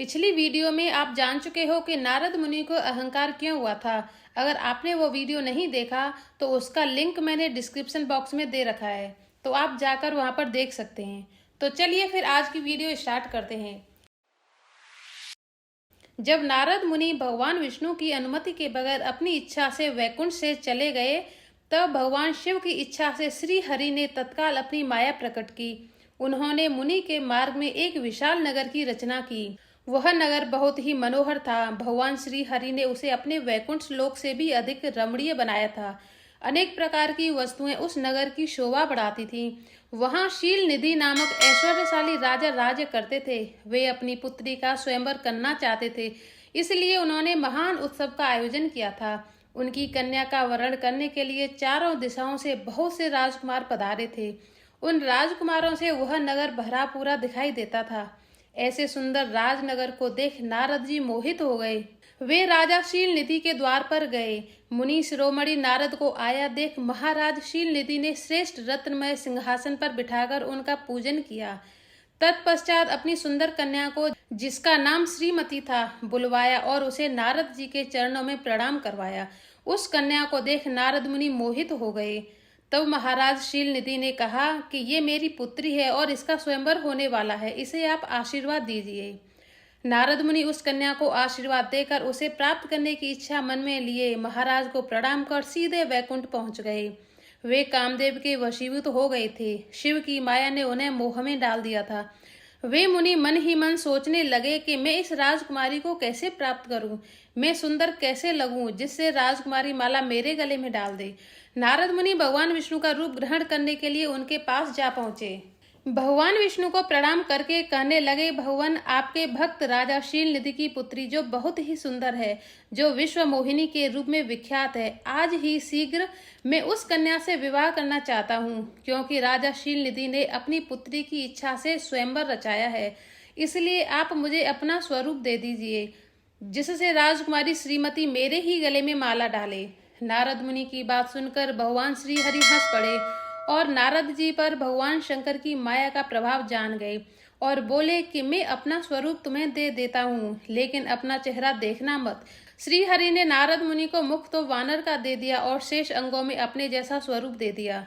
पिछली वीडियो में आप जान चुके हो कि नारद मुनि को अहंकार क्यों हुआ था। अगर आपने वो वीडियो नहीं देखा तो उसका लिंक मैंने डिस्क्रिप्शन बॉक्स में दे रखा है, तो आप जाकर वहां पर देख सकते हैं। तो चलिए फिर आज की वीडियो स्टार्ट करते हैं। जब नारद मुनि भगवान विष्णु की अनुमति के बगैर अपनी इच्छा से वैकुंठ से चले गए, तब भगवान शिव की इच्छा से श्री हरि ने तत्काल अपनी माया प्रकट की। उन्होंने मुनि के मार्ग में एक विशाल नगर की रचना की। वह नगर बहुत ही मनोहर था। भगवान श्री हरि ने उसे अपने वैकुंठ लोक से भी अधिक रमणीय बनाया था। अनेक प्रकार की वस्तुएं उस नगर की शोभा बढ़ाती थीं। वहां शील निधि नामक ऐश्वर्यशाली राजा राज्य करते थे। वे अपनी पुत्री का स्वयंवर करना चाहते थे, इसलिए उन्होंने महान उत्सव का आयोजन किया था। उनकी कन्या का वरण करने के लिए चारों दिशाओं से बहुत से राजकुमार पधारे थे। उन राजकुमारों से वह नगर भरा पूरा दिखाई देता था। ऐसे सुंदर राजनगर को देख नारद जी मोहित हो गए। वे राजा शील निधि के द्वार पर गए। मुनि शिरोमणि नारद को आया देख महाराज शील निधि ने श्रेष्ठ रत्नमय सिंहासन पर बिठाकर उनका पूजन किया। तत्पश्चात अपनी सुंदर कन्या को, जिसका नाम श्रीमती था, बुलवाया और उसे नारद जी के चरणों में प्रणाम करवाया। उस कन्या को देख नारद मुनि मोहित हो गए। तब महाराज शील निधि ने कहा कि ये मेरी पुत्री है और इसका स्वयंवर होने वाला है, इसे आप आशीर्वाद दीजिए। नारद मुनि उस कन्या को आशीर्वाद देकर उसे प्राप्त करने की इच्छा मन में लिए महाराज को प्रणाम कर सीधे वैकुंठ पहुंच गए। वे कामदेव के वशीभूत हो गए थे। शिव की माया ने उन्हें मोह में डाल दिया था। वे मुनि मन ही मन सोचने लगे कि मैं इस राजकुमारी को कैसे प्राप्त करूं, मैं सुंदर कैसे लगूं जिससे राजकुमारी माला मेरे गले में डाल दे। नारद मुनि भगवान विष्णु का रूप ग्रहण करने के लिए उनके पास जा पहुंचे। भगवान विष्णु को प्रणाम करके कहने लगे, भगवान, आपके भक्त राजा शील निधि की पुत्री जो बहुत ही सुंदर है, जो विश्व मोहिनी के रूप में विख्यात है, आज ही शीघ्र मैं उस कन्या से विवाह करना चाहता हूँ, क्योंकि राजा शील निधि ने अपनी पुत्री की इच्छा से स्वयंवर रचाया है। इसलिए आप मुझे अपना स्वरूप दे दीजिए, जिससे राजकुमारी श्रीमती मेरे ही गले में माला डाले। नारद मुनि की बात सुनकर भगवान श्री हरि हंस पड़े और नारद जी पर भगवान शंकर की माया का प्रभाव जान गए और बोले कि मैं अपना स्वरूप तुम्हें दे देता हूँ, लेकिन अपना चेहरा देखना मत। श्री हरि ने नारद मुनि को मुख तो वानर का दे दिया और शेष अंगों में अपने जैसा स्वरूप दे दिया।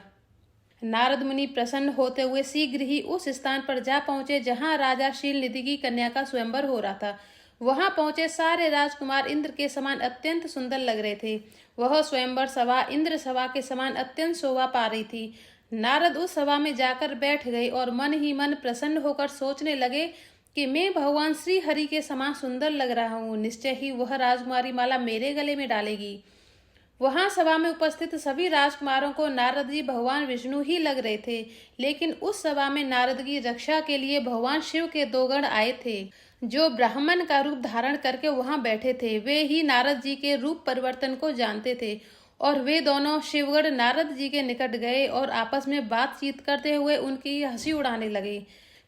नारद मुनि प्रसन्न होते हुए शीघ्र ही उस स्थान पर जा पहुंचे जहां राजा शील निधि की कन्या का स्वयंवर हो रहा था। वहां पहुंचे सारे राजकुमार इंद्र के समान अत्यंत सुंदर लग रहे थे। वह स्वयंवर सभा इंद्र सभा के समान अत्यंत शोभा पा रही थी। नारद उस सभा में जाकर बैठ गए और मन ही मन प्रसन्न होकर सोचने लगे कि मैं भगवान श्री हरि के समान सुंदर लग रहा हूँ, निश्चय ही वह राजकुमारी माला मेरे गले में डालेगी। वहां सभा में उपस्थित सभी राजकुमारों को नारद जी भगवान विष्णु ही लग रहे थे, लेकिन उस सभा में नारद की रक्षा के लिए भगवान शिव के दो गण आए थे, जो ब्राह्मण का रूप धारण करके वहां बैठे थे। वे ही नारद जी के रूप परिवर्तन को जानते थे और वे दोनों शिवगण नारद जी के निकट गए और आपस में बातचीत करते हुए उनकी हंसी उड़ाने लगे।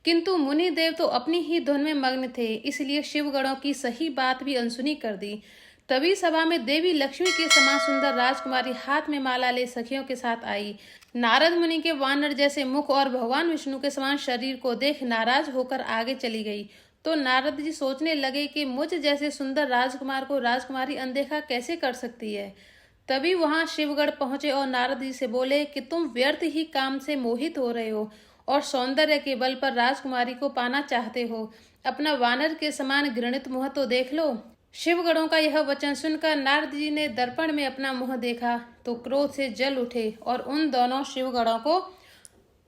किंतु मुनि देव तो अपनी ही धुन में मग्न थे, इसलिए शिवगणों की सही बात भी अनसुनी कर दी। तभी सभा में देवी लक्ष्मी के समान सुंदर राजकुमारी हाथ में माला ले सखियों के साथ आई। नारद मुनि के वानर जैसे मुख और भगवान विष्णु के समान शरीर को देख नाराज होकर आगे चली गई। तो नारद जी सोचने लगे कि मुझ जैसे सुंदर राजकुमार को राजकुमारी अनदेखा कैसे कर सकती है। तभी वहां शिवगढ़ पहुंचे और नारद जी से बोले कि तुम व्यर्थ ही काम से मोहित हो रहे हो और सौंदर्य के बल पर राजकुमारी को पाना चाहते हो। अपना वानर के समान घृणित मुंह तो देख लो। शिवगणों का यह वचन सुनकर नारद जी ने दर्पण में अपना मुंह देखा तो क्रोध से जल उठे और उन दोनों शिवगणों को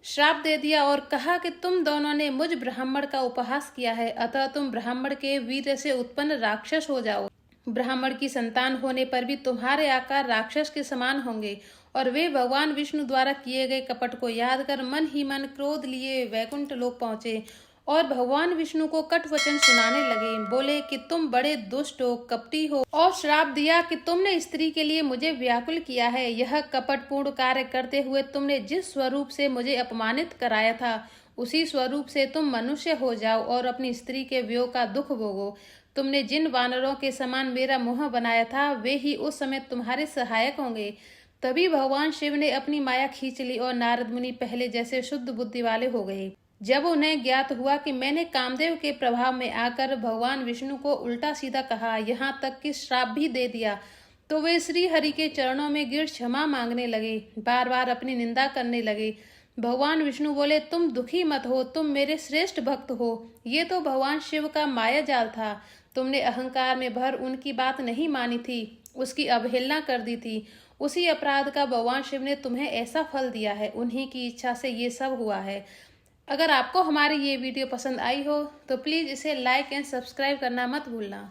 श्राप दे दिया और कहा कि तुम दोनों ने मुझ ब्राह्मण का उपहास किया है, अतः तुम ब्राह्मण के वीर से उत्पन्न राक्षस हो जाओ। ब्राह्मण की संतान होने पर भी तुम्हारे आकार राक्षस के समान होंगे। और वे भगवान विष्णु द्वारा किए गए कपट को याद कर मन ही मन क्रोध लिए वैकुंठ लोक पहुंचे और भगवान विष्णु को कट वचन सुनाने लगे। बोले कि तुम बड़े दुष्ट हो, कपटी हो और श्राप दिया कि तुमने स्त्री के लिए मुझे व्याकुल किया है। यह कपटपूर्ण कार्य करते हुए तुमने जिस स्वरूप से मुझे अपमानित कराया था, उसी स्वरूप से तुम मनुष्य हो जाओ और अपनी स्त्री के वियोग का दुख भोगो। तुमने जिन वानरों के समान मेरा मुंह बनाया था, वे ही उस समय तुम्हारे सहायक होंगे। तभी भगवान शिव ने अपनी माया खींच ली और नारद मुनि पहले जैसे शुद्ध बुद्धि वाले हो गए। जब उन्हें ज्ञात हुआ कि मैंने कामदेव के प्रभाव में आकर भगवान विष्णु को उल्टा सीधा कहा, यहाँ तक कि श्राप भी दे दिया, तो वे श्री हरि के चरणों में गिर क्षमा मांगने लगे, बार बार अपनी निंदा करने लगे। भगवान विष्णु बोले, तुम दुखी मत हो, तुम मेरे श्रेष्ठ भक्त हो। ये तो भगवान शिव का माया जाल था। तुमने अहंकार में भर उनकी बात नहीं मानी थी, उसकी अवहेलना कर दी थी। उसी अपराध का भगवान शिव ने तुम्हें ऐसा फल दिया है। उन्हीं की इच्छा से ये सब हुआ है। अगर आपको हमारी ये वीडियो पसंद आई हो तो प्लीज़ इसे लाइक एंड सब्सक्राइब करना मत भूलना।